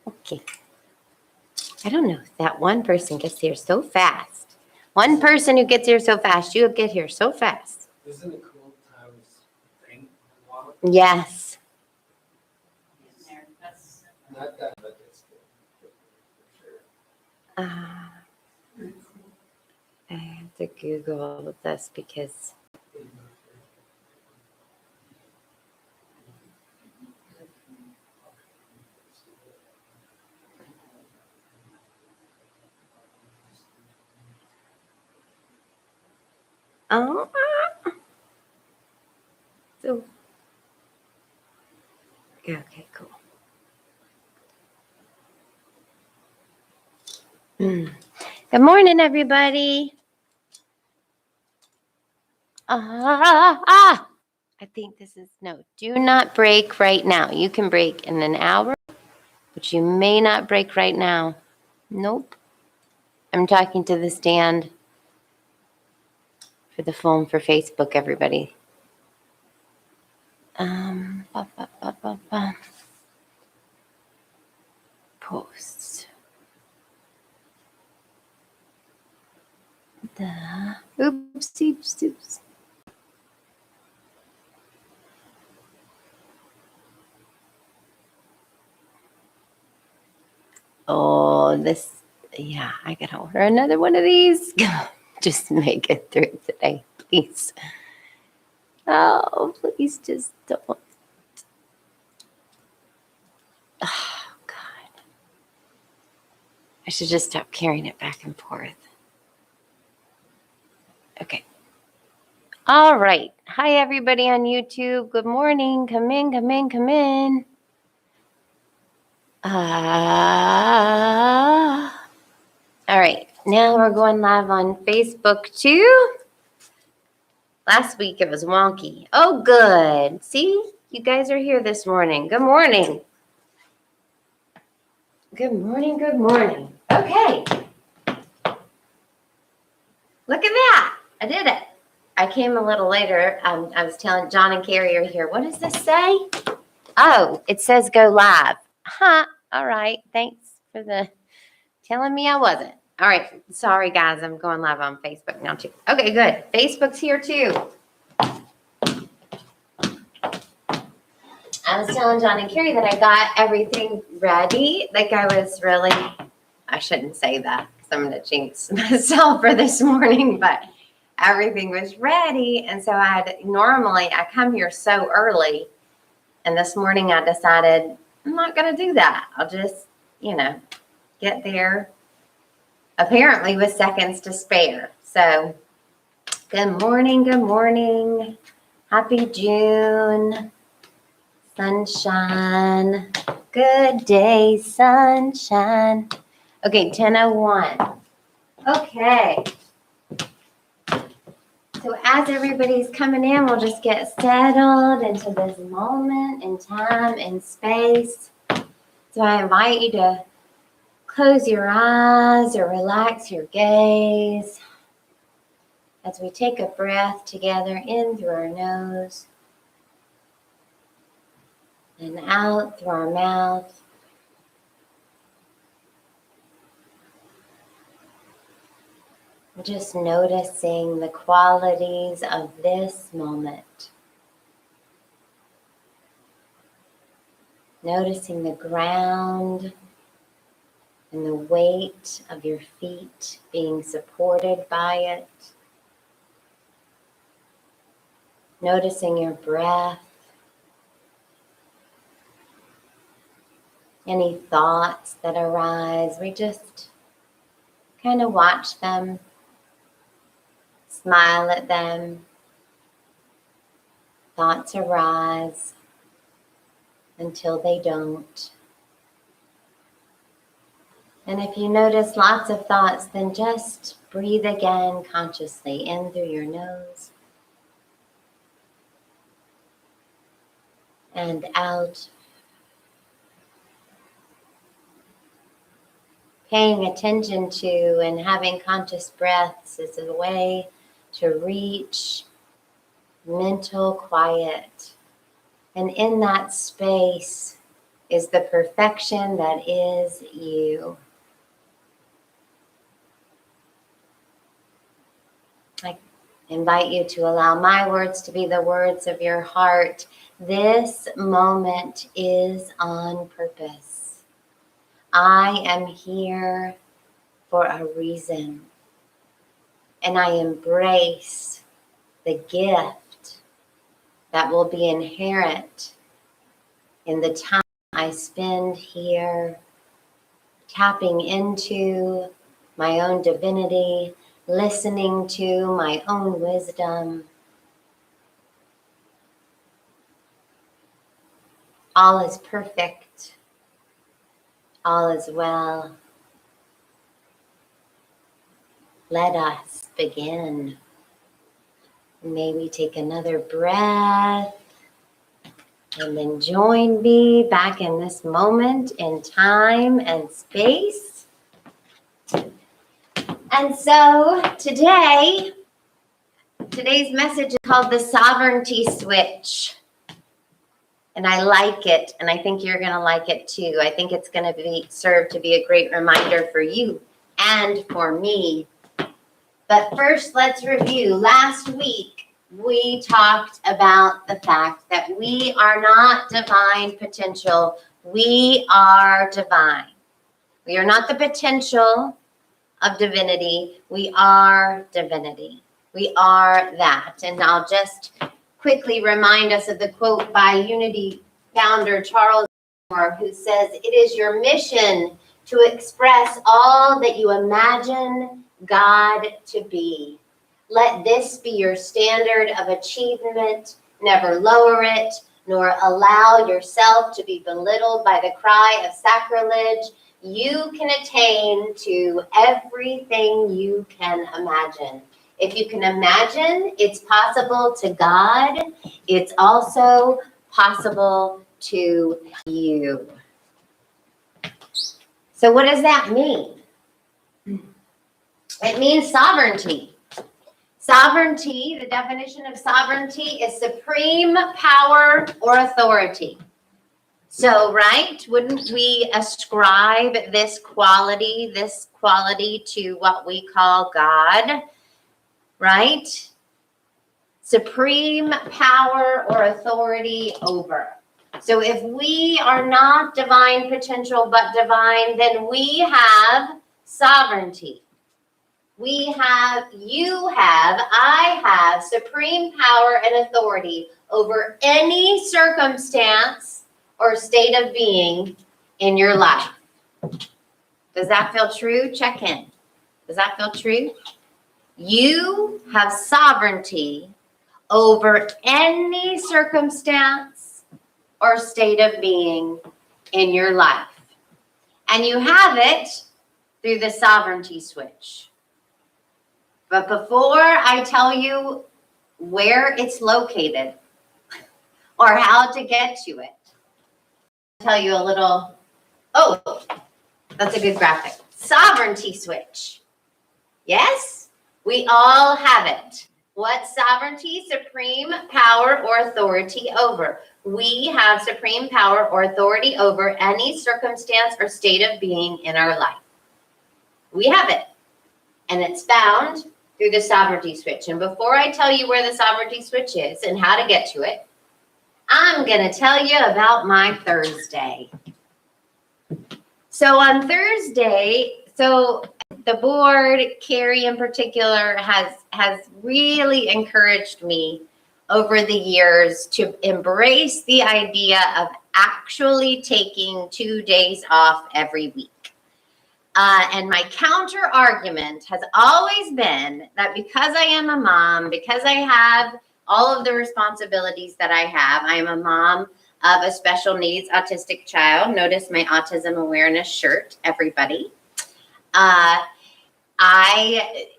Okay. I don't know if that one person gets here so fast. One person who gets here so fast, you get here so fast. Isn't it cool to have rain water? Yes. Not that, but it's good. For sure. I have to Google this because so okay, cool. Good morning, everybody. I think this is no. Do not break right now. You can break in an hour, but you may not break right now. Nope. I'm talking to the stand for the phone for Facebook, everybody. Posts. Oops. Oh, yeah, I gotta order another one of these. Just make it through today, please. Oh, please just don't. Oh, God. I should just stop carrying it back and forth. Okay. All right. Hi, everybody on YouTube. Good morning. Come in. All right. Now we're going live on Facebook, too. Last week it was wonky. Oh, good. See? You guys are here this morning. Good morning. Good morning. Okay. Look at that. I did it. I came a little later. I was telling John and Carrie are here. What does this say? Oh, it says go live. Huh. All right. Thanks for telling me I wasn't. All right. Sorry, guys. I'm going live on Facebook now, too. Okay, good. Facebook's here, too. I was telling John and Carrie that I got everything ready. Like I shouldn't say that because I'm going to jinx myself for this morning, but everything was ready. And so normally I come here so early. And this morning I decided I'm not going to do that. I'll just, get there apparently with seconds to spare. So good morning. Happy June. Sunshine. Good day, sunshine. Okay, 10:01. Okay. So as everybody's coming in, we'll just get settled into this moment in time and space. So I invite you to close your eyes or relax your gaze as we take a breath together in through our nose and out through our mouth. Just noticing the qualities of this moment. Noticing the ground and the weight of your feet being supported by it. Noticing your breath. Any thoughts that arise, we just kind of watch them, smile at them. Thoughts arise until they don't. And if you notice lots of thoughts, then just breathe again consciously in through your nose and out. Paying attention to and having conscious breaths is a way to reach mental quiet. And in that space, is the perfection that is you. I invite you to allow my words to be the words of your heart. This moment is on purpose. I am here for a reason, and I embrace the gift that will be inherent in the time I spend here, tapping into my own divinity, listening to my own wisdom. All is perfect. All is well. Let us begin. Maybe take another breath and then join me back in this moment in time and space. And so today's message is called the sovereignty switch. And I like it, and I think you're going to like it too. I think it's going to serve to be a great reminder for you and for me. But first, let's review. Last week, we talked about the fact that we are not divine potential. We are divine. We are not the potential of divinity. We are divinity. We are that. And I'll just quickly remind us of the quote by Unity founder Charles Moore, who says, "It is your mission to express all that you imagine God to be. Let this be your standard of achievement. Never lower it, nor allow yourself to be belittled by the cry of sacrilege. You can attain to everything you can imagine." If you can imagine it's possible to God, it's also possible to you. So what does that mean? It means sovereignty. Sovereignty, the definition of sovereignty is supreme power or authority. So, right, wouldn't we ascribe this quality to what we call God, right? Supreme power or authority over. So if we are not divine potential but divine, then we have sovereignty. We have, you have, I have supreme power and authority over any circumstance or state of being in your life. Does that feel true? Check in. Does that feel true? You have sovereignty over any circumstance or state of being in your life. And you have it through the sovereignty switch. But before I tell you where it's located or how to get to it, I'll tell you a little, oh, that's a good graphic. Sovereignty switch. Yes, we all have it. What sovereignty? Supreme power or authority over. We have supreme power or authority over any circumstance or state of being in our life. We have it. And it's found through the sovereignty switch. And before I tell you where the sovereignty switch is and how to get to it, I'm going to tell you about my Thursday. So on Thursday, the board, Carrie in particular, has really encouraged me over the years to embrace the idea of actually taking 2 days off every week. And my counter argument has always been that because I am a mom, because I have all of the responsibilities that I have, I am a mom of a special needs autistic child. Notice my autism awareness shirt, everybody.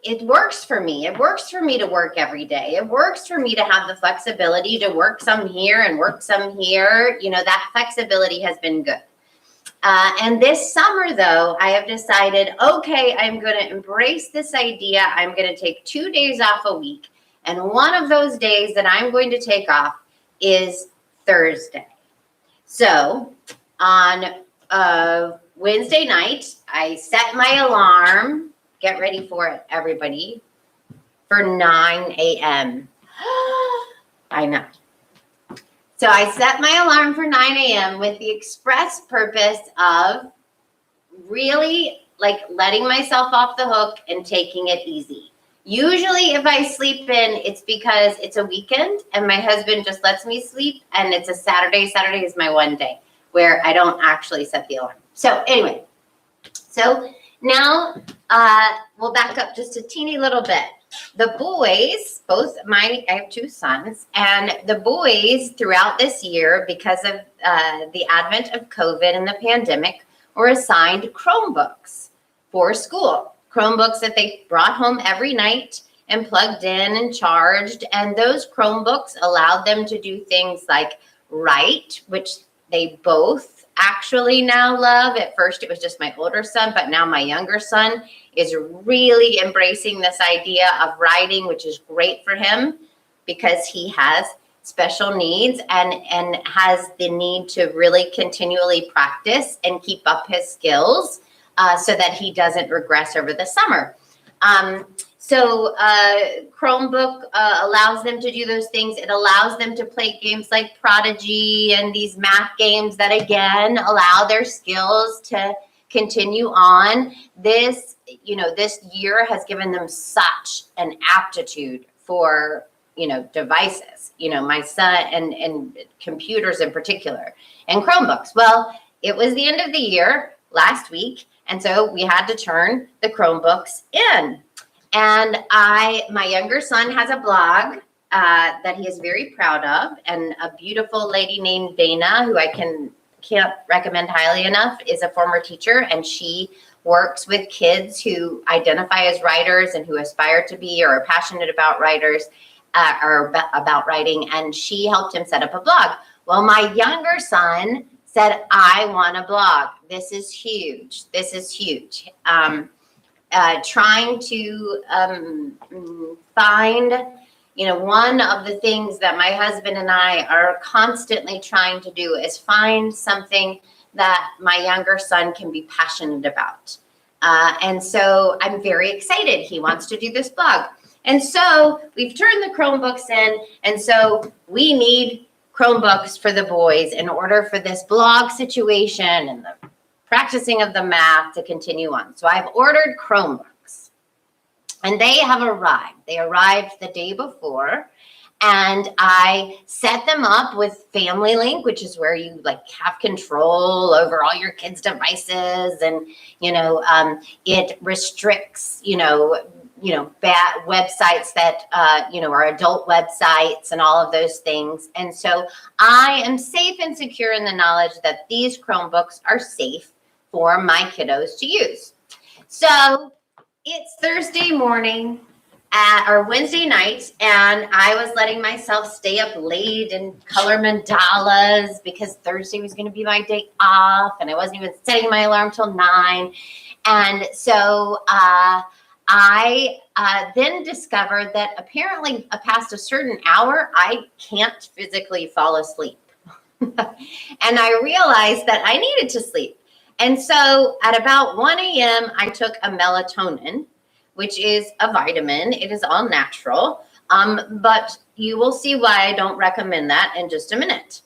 It works for me. It works for me to work every day. It works for me to have the flexibility to work some here and work some here. You know, that flexibility has been good. And this summer, though, I have decided, okay, I'm going to embrace this idea. I'm going to take 2 days off a week. And one of those days that I'm going to take off is Thursday. So On Wednesday night, I set my alarm. Get ready for it, everybody. For 9 a.m. I know. So I set my alarm for 9 a.m. with the express purpose of really like letting myself off the hook and taking it easy. Usually if I sleep in, it's because it's a weekend and my husband just lets me sleep and it's a Saturday. Saturday is my one day where I don't actually set the alarm. So anyway, so now we'll back up just a teeny little bit. The boys, I have two sons, and the boys throughout this year, because of the advent of COVID and the pandemic, were assigned Chromebooks for school. Chromebooks that they brought home every night and plugged in and charged. And those Chromebooks allowed them to do things like write, which they both actually now love. At first, it was just my older son, but now my younger son is really embracing this idea of writing, which is great for him because he has special needs and has the need to really continually practice and keep up his skills so that he doesn't regress over the summer. So Chromebook allows them to do those things. It allows them to play games like Prodigy and these math games that, again, allow their skills to continue on. This year has given them such an aptitude for, devices, my son and computers in particular and Chromebooks. Well, it was the end of the year last week. And so we had to turn the Chromebooks in. And my younger son has a blog that he is very proud of, and a beautiful lady named Dana, who I can't recommend highly enough, is a former teacher, and she works with kids who identify as writers and who aspire to be or are passionate about writers or about writing, and she helped him set up a blog. Well, my younger son said, I want a blog. This is huge. This is huge. Trying to find, one of the things that my husband and I are constantly trying to do is find something that my younger son can be passionate about. And so I'm very excited. He wants to do this blog. And so we've turned the Chromebooks in. And so we need Chromebooks for the boys in order for this blog situation and the practicing of the math to continue on. So I've ordered Chromebooks and they have arrived. They arrived the day before and I set them up with Family Link, which is where you have control over all your kids' devices and, it restricts, bad websites that, are adult websites and all of those things. And so I am safe and secure in the knowledge that these Chromebooks are safe for my kiddos to use. So it's Thursday morning or Wednesday night, and I was letting myself stay up late and color mandalas because Thursday was going to be my day off, and I wasn't even setting my alarm till 9. And so I then discovered that apparently past a certain hour, I can't physically fall asleep. And I realized that I needed to sleep. And so at about 1 a.m., I took a melatonin, which is a vitamin. It is all natural, but you will see why I don't recommend that in just a minute.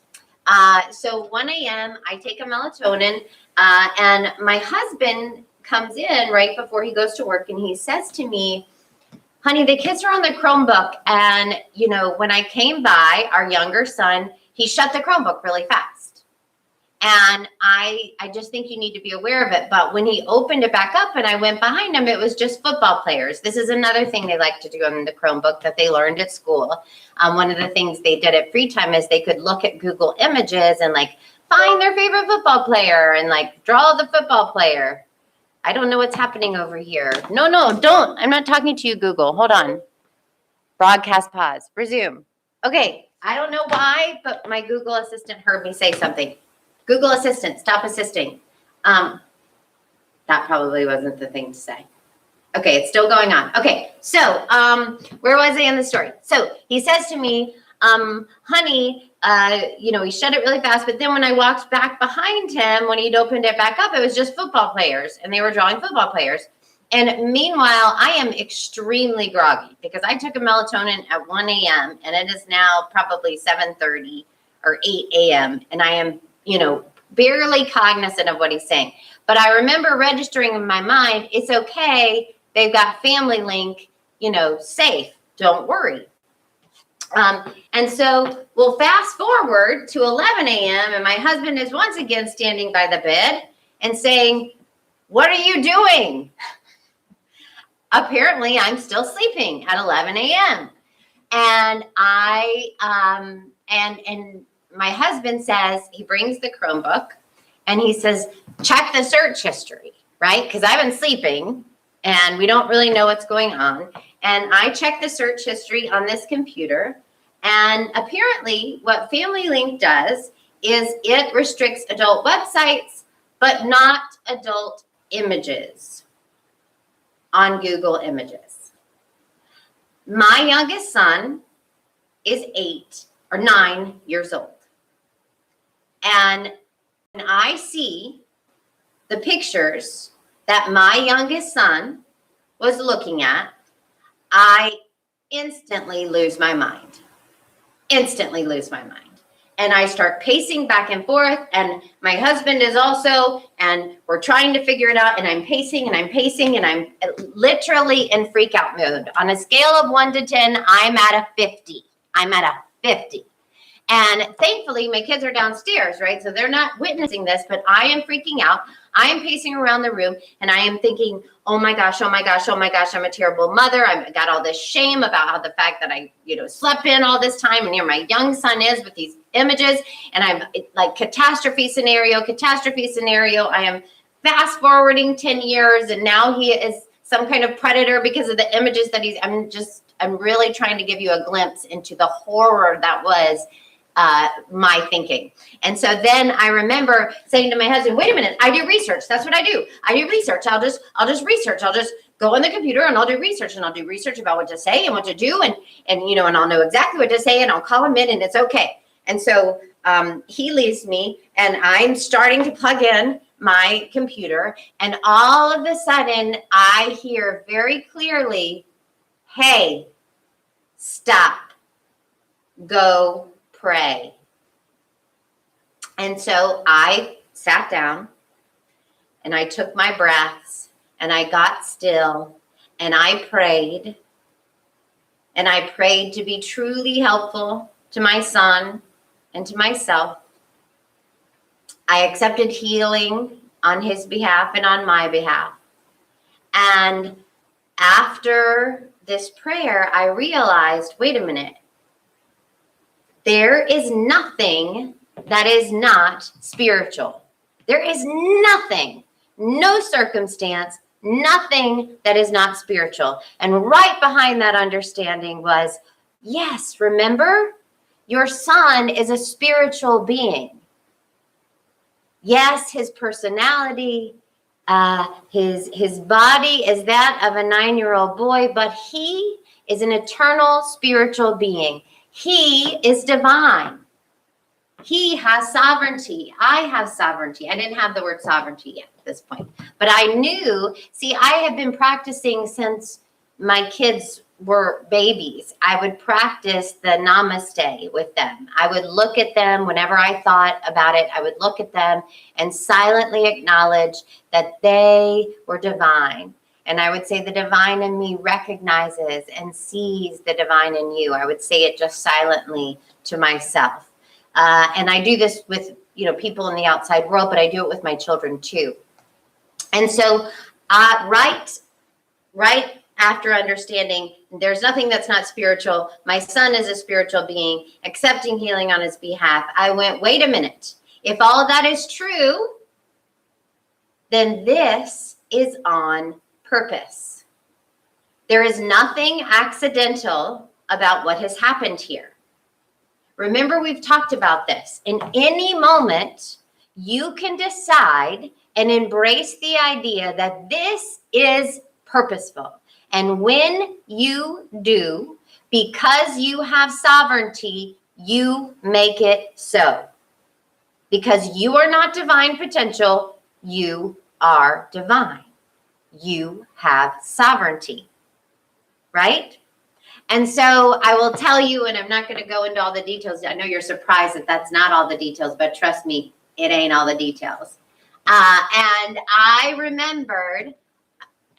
So 1 a.m., I take a melatonin, and my husband comes in right before he goes to work, and he says to me, honey, the kids are on the Chromebook, and, when I came by, our younger son, he shut the Chromebook really fast. And I just think you need to be aware of it. But when he opened it back up and I went behind him, it was just football players. This is another thing they like to do on the Chromebook that they learned at school. One of the things they did at free time is they could look at Google Images and find their favorite football player and draw the football player. I don't know what's happening over here. No, don't. I'm not talking to you, Google. Hold on. Broadcast pause. Resume. Okay. I don't know why, but my Google Assistant heard me say something. Google Assistant, stop assisting. That probably wasn't the thing to say. Okay, it's still going on. Okay, so where was I in the story? So he says to me, honey, he shut it really fast. But then when I walked back behind him, when he'd opened it back up, it was just football players, and they were drawing football players. And meanwhile, I am extremely groggy because I took a melatonin at 1 a.m. and it is now probably 7:30 or 8 a.m. And I am, barely cognizant of what he's saying. But I remember registering in my mind, it's okay. They've got Family Link, safe. Don't worry. And so we'll fast forward to 11 a.m. and my husband is once again standing by the bed and saying, "What are you doing?" Apparently I'm still sleeping at 11 a.m. And and my husband says, he brings the Chromebook and he says, check the search history, right? Because I've been sleeping and we don't really know what's going on. And I check the search history on this computer. And apparently what Family Link does is it restricts adult websites, but not adult images on Google Images. My youngest son is 9 years old. And when I see the pictures that my youngest son was looking at, I instantly lose my mind. Instantly lose my mind. And I start pacing back and forth, and my husband is also, and we're trying to figure it out, and I'm pacing, and I'm literally in freak out mode. On a scale of 1 to 10, I'm at a 50. And thankfully, my kids are downstairs, right? So they're not witnessing this, but I am freaking out. I am pacing around the room, and I am thinking, oh my gosh, I'm a terrible mother. I've got all this shame about how the fact that I, slept in all this time, and here my young son is with these images, and I'm like catastrophe scenario. I am fast forwarding 10 years, and now he is some kind of predator because of the images that I'm really trying to give you a glimpse into the horror that was my thinking. And so then I remember saying to my husband, wait a minute, I do research. That's what I do. I do research. I'll just research. I'll just go on the computer and I'll do research, and I'll do research about what to say and what to do. And I'll know exactly what to say, and I'll call him in, and it's okay. And so he leaves me, and I'm starting to plug in my computer, and all of a sudden I hear very clearly, hey, stop, go pray. And so I sat down and I took my breaths and I got still and I prayed. And I prayed to be truly helpful to my son and to myself. I accepted healing on his behalf and on my behalf. And after this prayer, I realized, wait a minute, there is nothing that is not spiritual. There is nothing, no circumstance, nothing that is not spiritual. And right behind that understanding was, yes, remember, your son is a spiritual being. Yes, his personality, his body is that of a 9-year-old boy, but he is an eternal spiritual being. He is divine. He has sovereignty. I have sovereignty. I didn't have the word sovereignty yet at this point, but I knew, I have been practicing since my kids were babies. I would practice the namaste with them. I would look at them whenever I thought about it. I would look at them and silently acknowledge that they were divine. And I would say the divine in me recognizes and sees the divine in you. I would say it just silently to myself. And I do this with, people in the outside world, but I do it with my children too. And so right after understanding there's nothing that's not spiritual, my son is a spiritual being, accepting healing on his behalf, I went, wait a minute. If all of that is true, then this is on purpose. There is nothing accidental about what has happened here. Remember, we've talked about this. In any moment, you can decide and embrace the idea that this is purposeful. And when you do, because you have sovereignty, You make it so. Because you are not divine potential, you are divine. You have sovereignty, right? And so I will tell you, and I'm not going to go into all the details. I know you're surprised that that's not all the details, but trust me, it ain't all the details. And I remembered,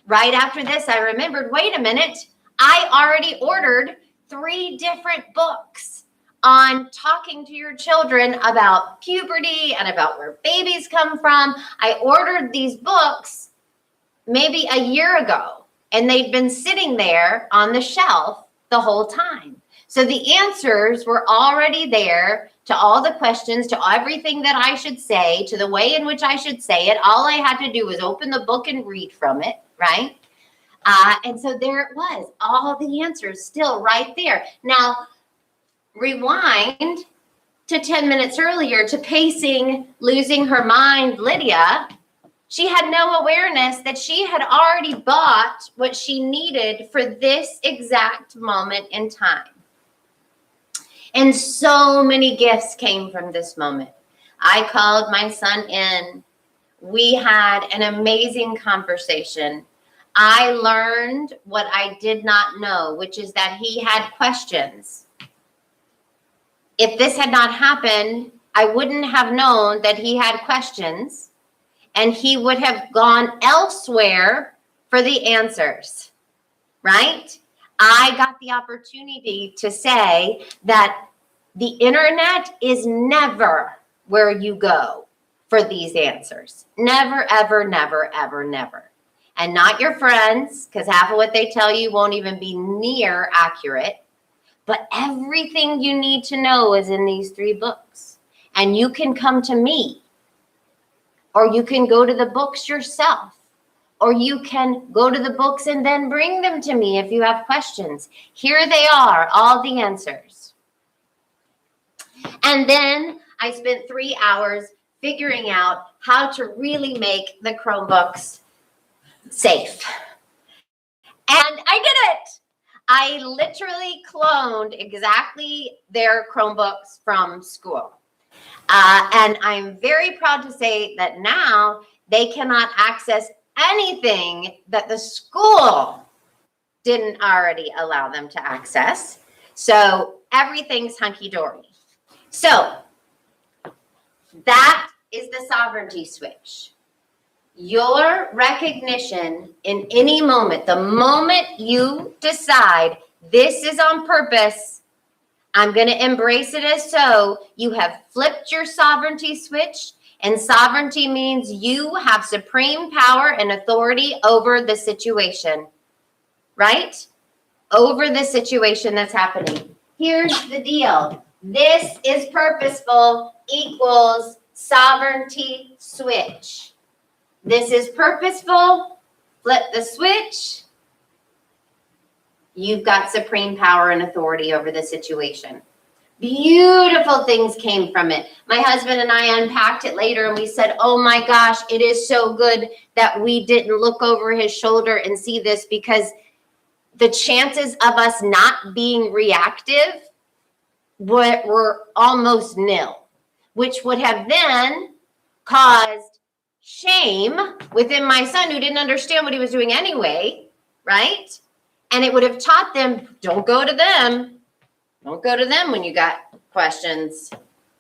right after this, I remembered, wait a minute, I already ordered 3 different books on talking to your children about puberty and about where babies come from. I ordered these books maybe a year ago, and they'd been sitting there on the shelf the whole time. So the answers were already there to all the questions, to everything that I should say, to the way in which I should say it. All I had to do was open the book and read from it, right? And so there it was, all the answers still right there. Now, rewind to 10 minutes earlier to pacing, losing her mind, Lydia. She had no awareness that she had already bought what she needed for this exact moment in time. And so many gifts came from this moment. I called my son in. We had an amazing conversation. I learned what I did not know, which is that he had questions. If this had not happened, I wouldn't have known that he had questions, and he would have gone elsewhere for the answers, right? I got the opportunity to say that the internet is never where you go for these answers. Never, ever, never, ever, never. And not your friends, because half of what they tell you won't even be near accurate. But everything you need to know is in these 3 books. And you can come to me, or you can go to the books yourself, or you can go to the books and then bring them to me if you have questions. Here they are, all the answers. And then I spent 3 hours figuring out how to really make the Chromebooks safe. And I did it. I literally cloned exactly their Chromebooks from school. And I'm very proud to say that now they cannot access anything that the school didn't already allow them to access. So everything's hunky-dory. So that is the sovereignty switch. Your recognition in any moment, the moment you decide this is on purpose, I'm going to embrace it as so, you have flipped your sovereignty switch, and sovereignty means you have supreme power and authority over the situation, right? Over the situation that's happening. Here's the deal. This is purposeful equals sovereignty switch. This is purposeful, flip the switch. You've got supreme power and authority over the situation. Beautiful things came from it. My husband and I unpacked it later, and we said, oh my gosh, it is so good that we didn't look over his shoulder and see this, because the chances of us not being reactive were almost nil, which would have then caused shame within my son, who didn't understand what he was doing anyway, right? And it would have taught them, don't go to them. Don't go to them when you got questions,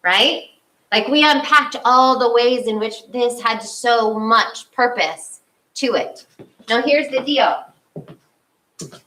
right? Like, we unpacked all the ways in which this had so much purpose to it. Now, here's the deal.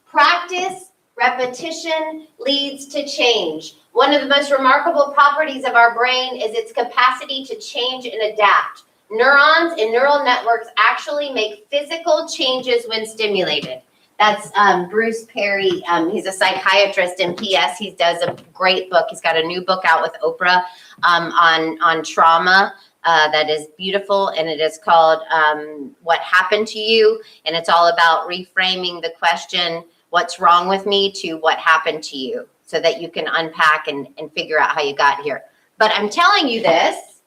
Practice, repetition leads to change. One of the most remarkable properties of our brain is its capacity to change and adapt. Neurons and neural networks actually make physical changes when stimulated. That's Bruce Perry. He's a psychiatrist, and P.S. he does a great book. He's got a new book out with Oprah on trauma that is beautiful, and it is called What Happened to You, and it's all about reframing the question, what's wrong with me, to what happened to you, so that you can unpack and figure out how you got here. But I'm telling you this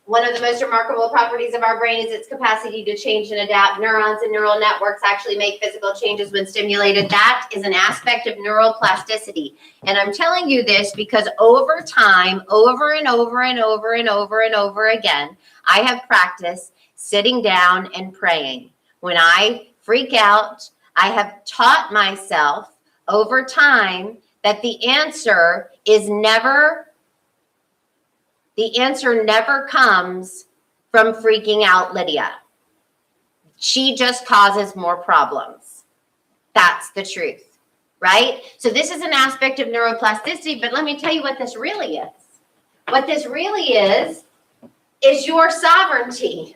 One of the most remarkable properties of our brain is its capacity to change and adapt. Neurons and neural networks actually make physical changes when stimulated. That is an aspect of neuroplasticity. And I'm telling you this because over time, over and over and over and over and over again, I have practiced sitting down and praying. When I freak out, I have taught myself over time that the answer never comes from freaking out Lydia. She just causes more problems. That's the truth, right? So this is an aspect of neuroplasticity, but let me tell you what this really is. What this really is your sovereignty.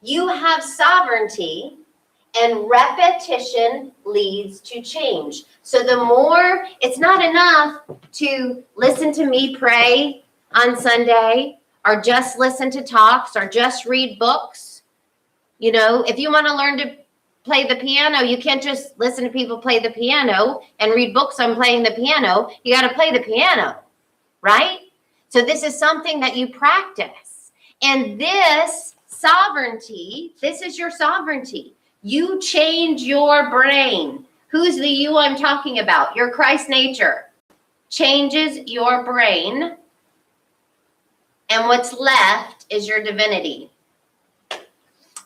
You have sovereignty, and repetition leads to change. So the more, it's not enough to listen to me pray on Sunday, or just listen to talks, or just read books. You know, if you want to learn to play the piano, you can't just listen to people play the piano and read books on playing the piano. You got to play the piano, right? So this is something that you practice. And this sovereignty, this is your sovereignty. You change your brain. Who's the you I'm talking about? Your Christ nature changes your brain. And what's left is your divinity.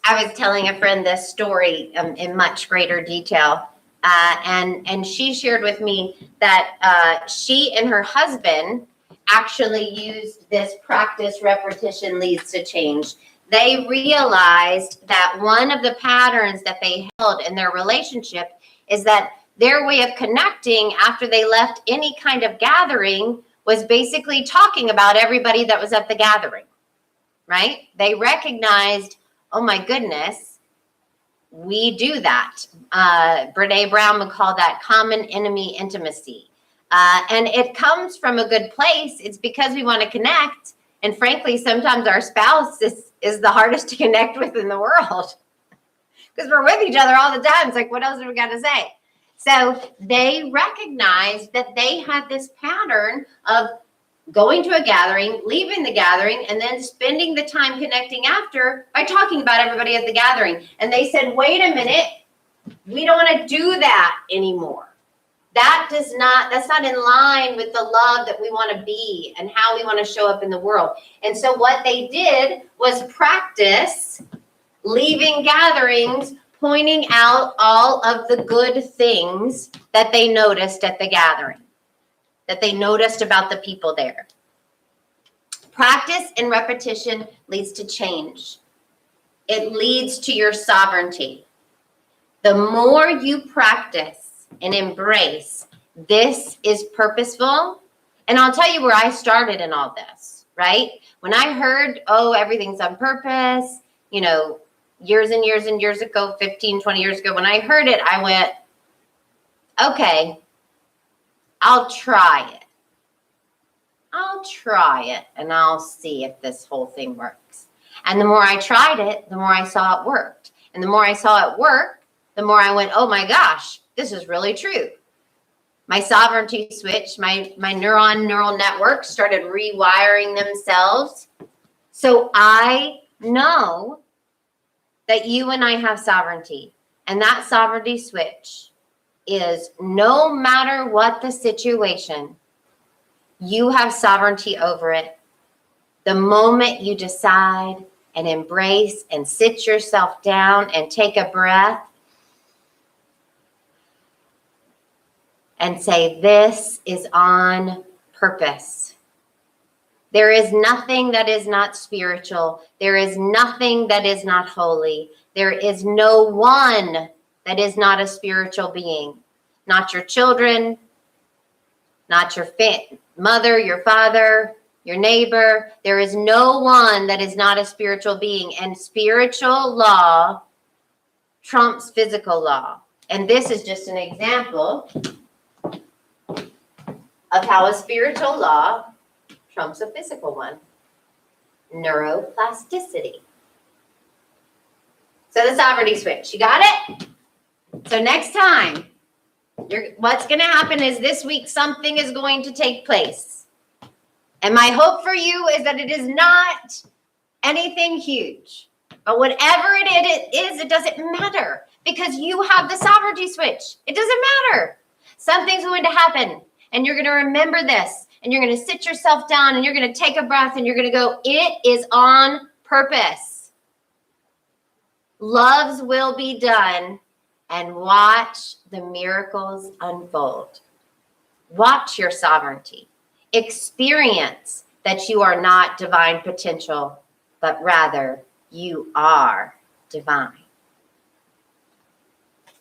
I was telling a friend this story in much greater detail. And she shared with me that she and her husband actually used this practice, repetition leads to change. They realized that one of the patterns that they held in their relationship is that their way of connecting after they left any kind of gathering was basically talking about everybody that was at the gathering, right? They recognized, oh my goodness, we do that. Brene Brown would call that common enemy intimacy. And it comes from a good place. It's because we want to connect. And frankly, sometimes our spouse is the hardest to connect with in the world because we're with each other all the time. It's like, what else have we got to say? So they recognized that they had this pattern of going to a gathering, leaving the gathering, and then spending the time connecting after by talking about everybody at the gathering. And they said, wait a minute, we don't want to do that anymore. That's not in line with the love that we want to be and how we want to show up in the world. And so what they did was practice leaving gatherings, pointing out all of the good things that they noticed at the gathering, that they noticed about the people there. Practice and repetition leads to change. It leads to your sovereignty. The more you practice and embrace, this is purposeful. And I'll tell you where I started in all this, right? When I heard, oh, everything's on purpose, you know, years and years and years ago, 15, 20 years ago, when I heard it, I went, okay, I'll try it. I'll try it and I'll see if this whole thing works. And the more I tried it, the more I saw it worked. And the more I saw it work, the more I went, oh my gosh, this is really true. My sovereignty switch, my neural networks started rewiring themselves. So I know that you and I have sovereignty. And that sovereignty switch is no matter what the situation, you have sovereignty over it. The moment you decide and embrace and sit yourself down and take a breath and say, this is on purpose. There is nothing that is not spiritual. There is nothing that is not holy. There is no one that is not a spiritual being. Not your children, not your mother, your father, your neighbor. There is no one that is not a spiritual being. And spiritual law trumps physical law. And this is just an example of how a spiritual law trumps a physical one. Neuroplasticity. So the sovereignty switch, you got it? So next time, what's going to happen is this week something is going to take place. And my hope for you is that it is not anything huge. But whatever it is, it doesn't matter because you have the sovereignty switch. It doesn't matter. Something's going to happen and you're going to remember this and you're going to sit yourself down and you're going to take a breath and you're going to go, it is on purpose. Love's will be done, and watch the miracles unfold. Watch your sovereignty. Experience that you are not divine potential, but rather you are divine.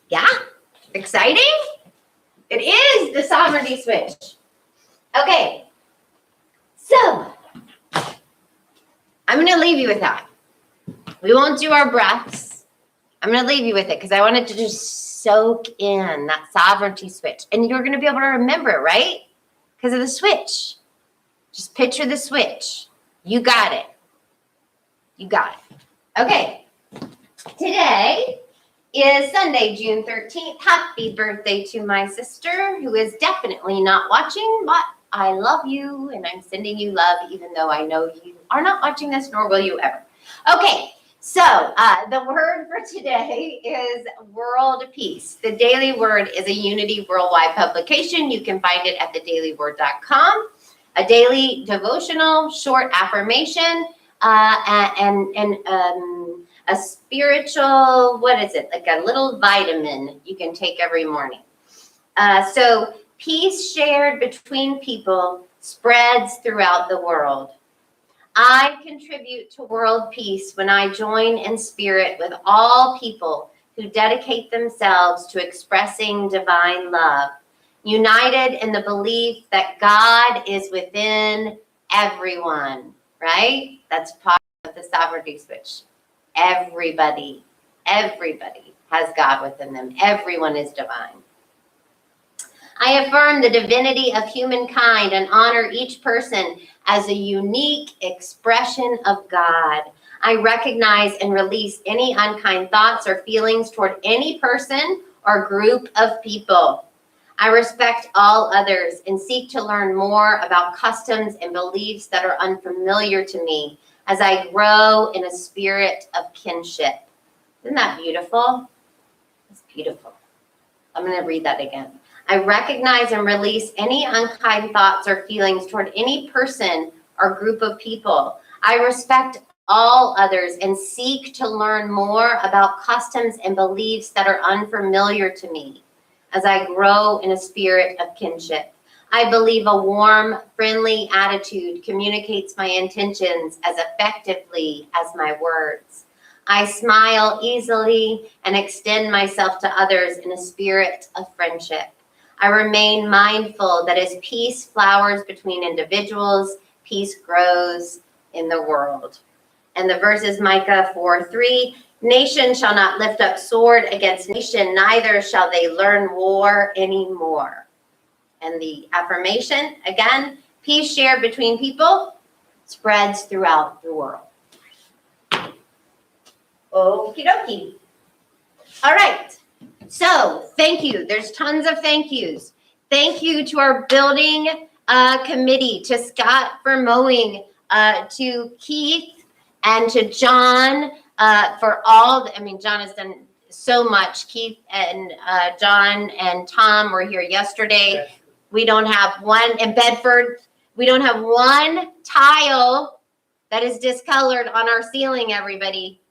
Yeah? Exciting? It is the sovereignty switch. Okay. So, I'm going to leave you with that. We won't do our breaths. I'm going to leave you with it because I wanted to just soak in that sovereignty switch. And you're going to be able to remember it, right? Because of the switch. Just picture the switch. You got it. You got it. Okay. Today is Sunday, June 13th. Happy birthday to my sister, who is definitely not watching, but I love you, and I'm sending you love, even though I know you are not watching this, nor will you ever. Okay. So the word for today is world peace. The Daily Word is a Unity worldwide publication. You can find it at thedailyword.com. A daily devotional, short affirmation, and a spiritual, what is it? Like a little vitamin you can take every morning. So peace shared between people spreads throughout the world. I contribute to world peace when I join in spirit with all people who dedicate themselves to expressing divine love, united in the belief that God is within everyone, right? That's part of the sovereignty switch. Everybody has God within them. Everyone is divine. I affirm the divinity of humankind and honor each person as a unique expression of God. I recognize and release any unkind thoughts or feelings toward any person or group of people. I respect all others and seek to learn more about customs and beliefs that are unfamiliar to me as I grow in a spirit of kinship. Isn't that beautiful? It's beautiful. I'm going to read that again. I recognize and release any unkind thoughts or feelings toward any person or group of people. I respect all others and seek to learn more about customs and beliefs that are unfamiliar to me as I grow in a spirit of kinship. I believe a warm, friendly attitude communicates my intentions as effectively as my words. I smile easily and extend myself to others in a spirit of friendship. I remain mindful that as peace flowers between individuals, peace grows in the world. And the verse is Micah 4:3. Nation shall not lift up sword against nation, neither shall they learn war anymore. And the affirmation, again, peace shared between people spreads throughout the world. Okie dokie. All right. So thank you. There's tons of thank yous. Thank you to our building committee, to Scott for mowing, to Keith and to John for all. John has done so much. Keith and John and Tom were here yesterday. We don't have one in Bedford. We don't have one tile that is discolored on our ceiling, everybody.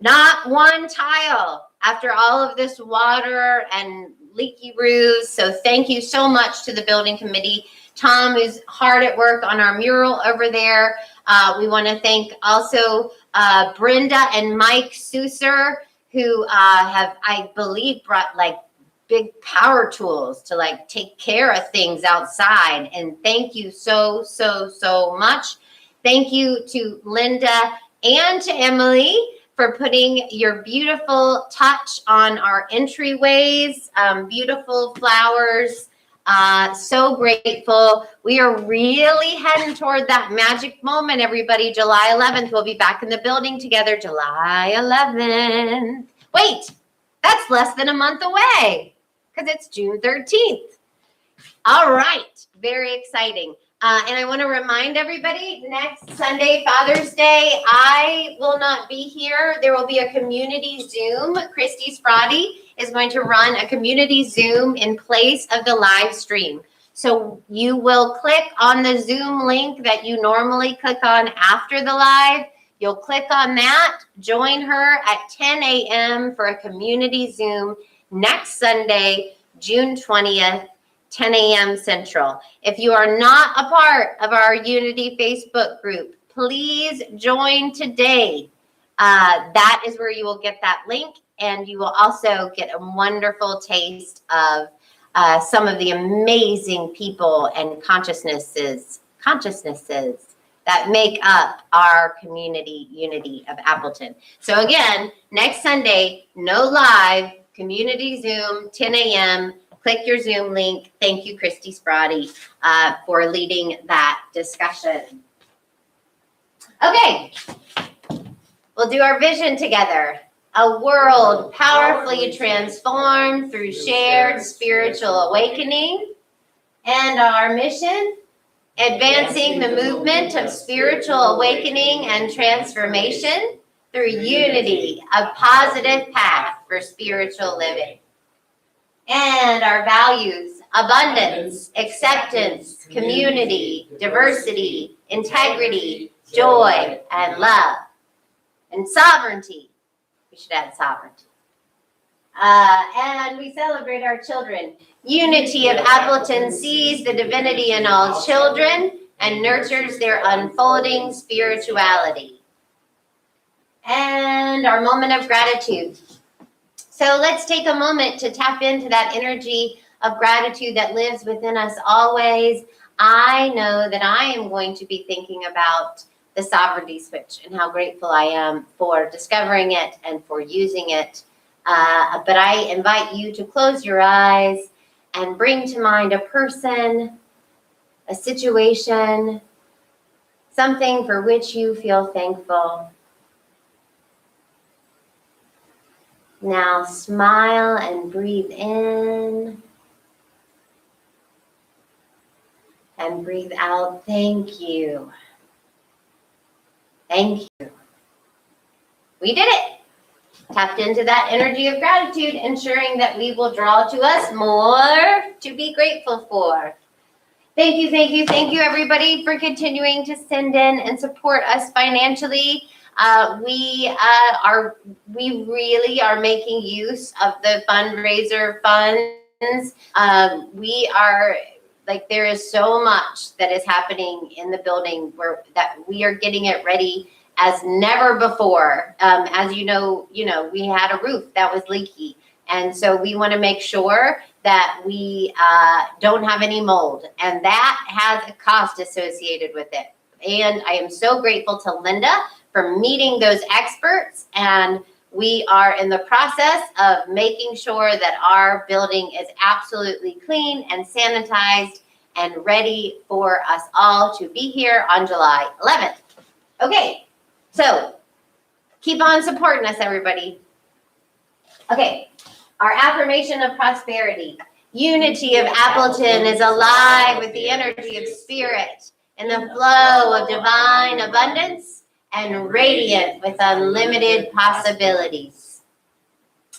Not one tile after all of this water and leaky roofs. So thank you so much to the building committee. Tom is hard at work on our mural over there. We want to thank also Brenda and Mike Susser, who have, I believe, brought like big power tools to like take care of things outside. And thank you so, so, so much. Thank you to Linda and to Emily for putting your beautiful touch on our entryways, beautiful flowers. So grateful. We are really heading toward that magic moment, everybody. July 11th, we'll be back in the building together. July 11th. Wait, that's less than a month away because it's June 13th. All right, very exciting. And I want to remind everybody, next Sunday, Father's Day, I will not be here. There will be a community Zoom. Christy Sprati is going to run a community Zoom in place of the live stream. So you will click on the Zoom link that you normally click on after the live. You'll click on that, join her at 10 a.m. for a community Zoom next Sunday, June 20th. 10 a.m. Central. If you are not a part of our Unity Facebook group, please join today. That is where you will get that link, and you will also get a wonderful taste of some of the amazing people and consciousnesses that make up our community, Unity of Appleton. So again, next Sunday, no live, community Zoom, 10 a.m. Click your Zoom link. Thank you, Christy Sprati, for leading that discussion. Okay, we'll do our vision together. A world powerfully transformed through shared spiritual awakening. And our mission, advancing the movement of spiritual awakening and transformation through unity, a positive path for spiritual living. And our values, abundance, acceptance, community, diversity, integrity, joy, and love. And sovereignty. We should add sovereignty. And we celebrate our children. Unity of Appleton sees the divinity in all children and nurtures their unfolding spirituality. And our moment of gratitude. So let's take a moment to tap into that energy of gratitude that lives within us always. I know that I am going to be thinking about the sovereignty switch and how grateful I am for discovering it and for using it. But I invite you to close your eyes and bring to mind a person, a situation, something for which you feel thankful. Now smile and breathe in. And breathe out. Thank you. Thank you. We did it. Tapped into that energy of gratitude, ensuring that we will draw to us more to be grateful for. Thank you, thank you, thank you, everybody, for continuing to send in and support us financially. We really are making use of the fundraiser funds. There is so much that is happening in the building that we are getting it ready as never before. As you know, we had a roof that was leaky. And so we want to make sure that we don't have any mold. And that has a cost associated with it. And I am so grateful to Linda for meeting those experts. And we are in the process of making sure that our building is absolutely clean and sanitized and ready for us all to be here on July 11th. Okay, so keep on supporting us, everybody. Okay, our affirmation of prosperity. Unity of Appleton is alive with the energy of spirit and the flow of divine abundance and radiant with unlimited possibilities.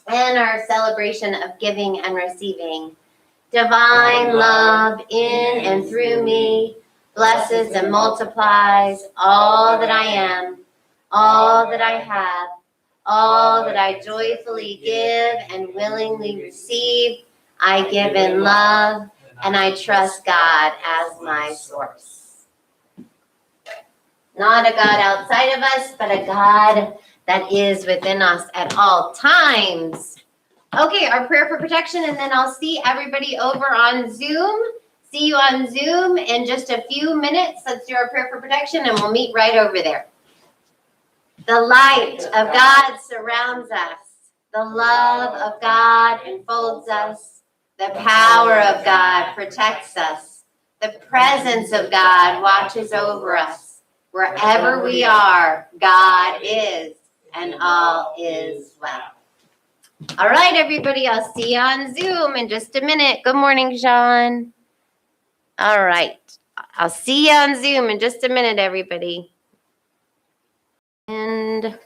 And our celebration of giving and receiving. Divine love in and through me blesses and multiplies all that I am, all that I have, all that I joyfully give and willingly receive. I give in love, and I trust God as my source. Not a God outside of us, but a God that is within us at all times. Okay, our prayer for protection, and then I'll see everybody over on Zoom. See you on Zoom in just a few minutes. Let's do our prayer for protection, and we'll meet right over there. The light of God surrounds us. The love of God enfolds us. The power of God protects us. The presence of God watches over us. Wherever we are, God is, and all is well. All right, everybody, I'll see you on Zoom in just a minute. Good morning, Sean. All right. I'll see you on Zoom in just a minute, everybody. And